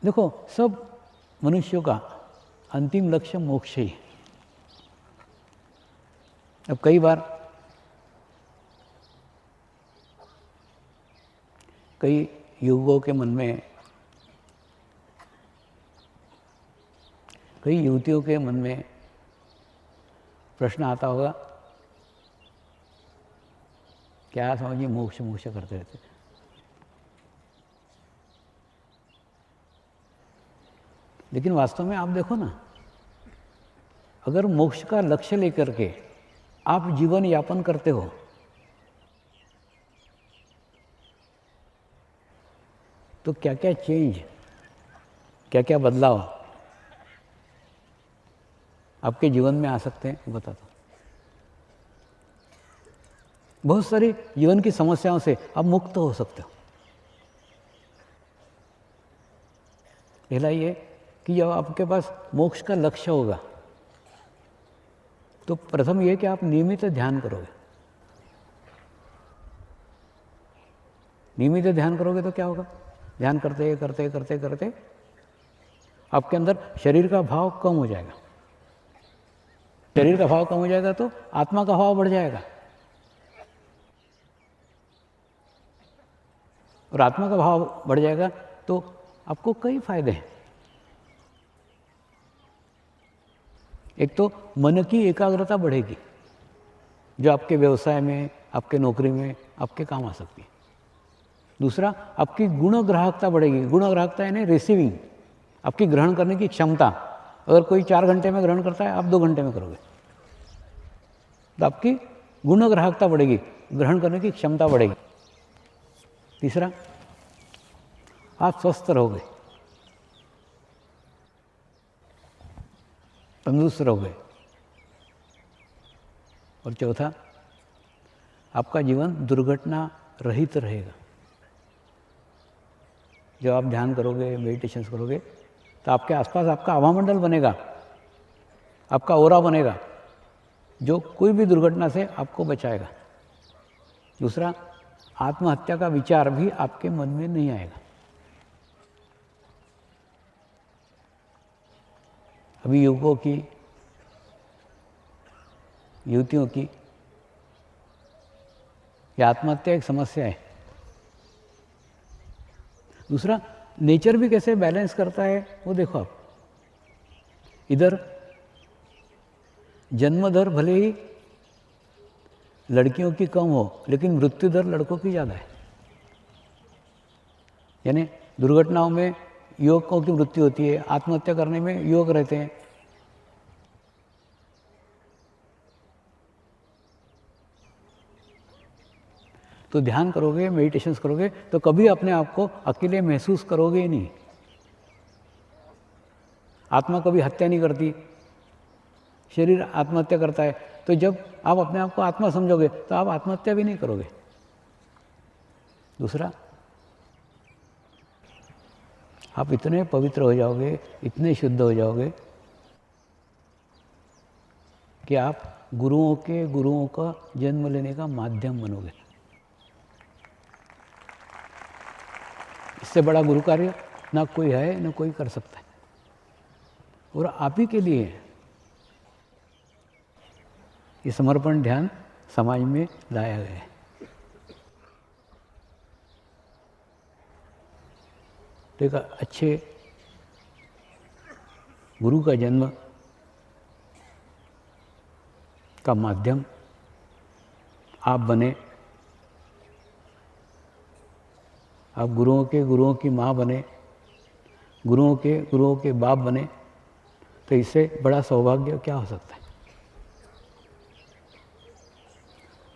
देखो, सब मनुष्यों का अंतिम लक्ष्य मोक्ष ही। अब कई बार कई युवकों के मन में, कई युवतियों के मन में प्रश्न आता होगा, क्या समझिए मोक्ष मोक्ष करते रहते। लेकिन वास्तव में आप देखो ना, अगर मोक्ष का लक्ष्य लेकर के आप जीवन यापन करते हो तो क्या क्या चेंज, क्या क्या बदलाव आपके जीवन में आ सकते हैं, बताता हूँ। बहुत सारी जीवन की समस्याओं से आप मुक्त हो सकते हो। पहला ये कि जब आपके पास मोक्ष का लक्ष्य होगा तो प्रथम ये कि आप नियमित ध्यान करोगे। नियमित ध्यान करोगे तो क्या होगा, ध्यान करते करते करते करते आपके अंदर शरीर का भाव कम हो जाएगा। शरीर का भाव कम हो जाएगा तो आत्मा का भाव बढ़ जाएगा, और आत्मा का भाव बढ़ जाएगा तो आपको कई फायदे हैं। एक तो मन की एकाग्रता बढ़ेगी, जो आपके व्यवसाय में, आपके नौकरी में आपके काम आ सकती है। दूसरा, आपकी गुणग्राहकता बढ़ेगी। गुणग्राहकता यानी रिसीविंग, आपकी ग्रहण करने की क्षमता। अगर कोई 4 घंटे में ग्रहण करता है, आप 2 घंटे में करोगे, तो आपकी गुणग्राहकता बढ़ेगी, ग्रहण करने की क्षमता बढ़ेगी। तीसरा, आप स्वस्थ रहोगे, तंदुरुस्त रहोगे। और चौथा, आपका जीवन दुर्घटना रहित रहेगा। जब आप ध्यान करोगे, मेडिटेशन करोगे, तो आपके आसपास आपका आभामंडल बनेगा, आपका ओरा बनेगा, जो कोई भी दुर्घटना से आपको बचाएगा। दूसरा, आत्महत्या का विचार भी आपके मन में नहीं आएगा। अभी युवकों की, युवतियों की ये आत्महत्या एक समस्या है। दूसरा, नेचर भी कैसे बैलेंस करता है वो देखो आप। इधर जन्म दर भले ही लड़कियों की कम हो, लेकिन मृत्यु दर लड़कों की ज़्यादा है। यानी दुर्घटनाओं में युवकों की मृत्यु होती है, आत्महत्या करने में युवक रहते हैं। तो ध्यान करोगे, मेडिटेशन करोगे, तो कभी अपने आप को अकेले महसूस करोगे ही नहीं। आत्मा कभी हत्या नहीं करती, शरीर आत्महत्या करता है। तो जब आप अपने आप को आत्मा समझोगे तो आप आत्महत्या भी नहीं करोगे। दूसरा, आप इतने पवित्र हो जाओगे, इतने शुद्ध हो जाओगे कि आप गुरुओं का जन्म लेने का माध्यम बनोगे। इससे बड़ा गुरु कार्य ना कोई है, ना कोई कर सकता है। और आप ही के लिए ये समर्पण ध्यान समाज में लाया गया है। तो एक अच्छे गुरु का जन्म का माध्यम आप बने, आप गुरुओं की माँ बने, गुरुओं के बाप बने, तो इससे बड़ा सौभाग्य क्या हो सकता है।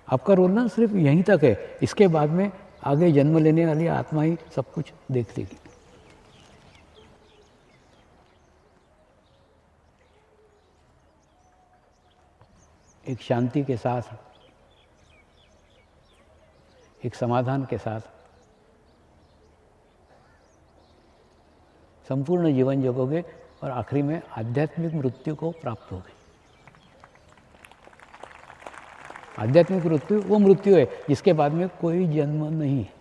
आपका रोल ना सिर्फ यहीं तक है, इसके बाद में आगे जन्म लेने वाली आत्मा ही सब कुछ देख लेगी। एक शांति के साथ, एक समाधान के साथ संपूर्ण जीवन जीओगे और आखिरी में आध्यात्मिक मृत्यु को प्राप्त होगे। आध्यात्मिक मृत्यु वो मृत्यु है जिसके बाद में कोई जन्म नहीं है।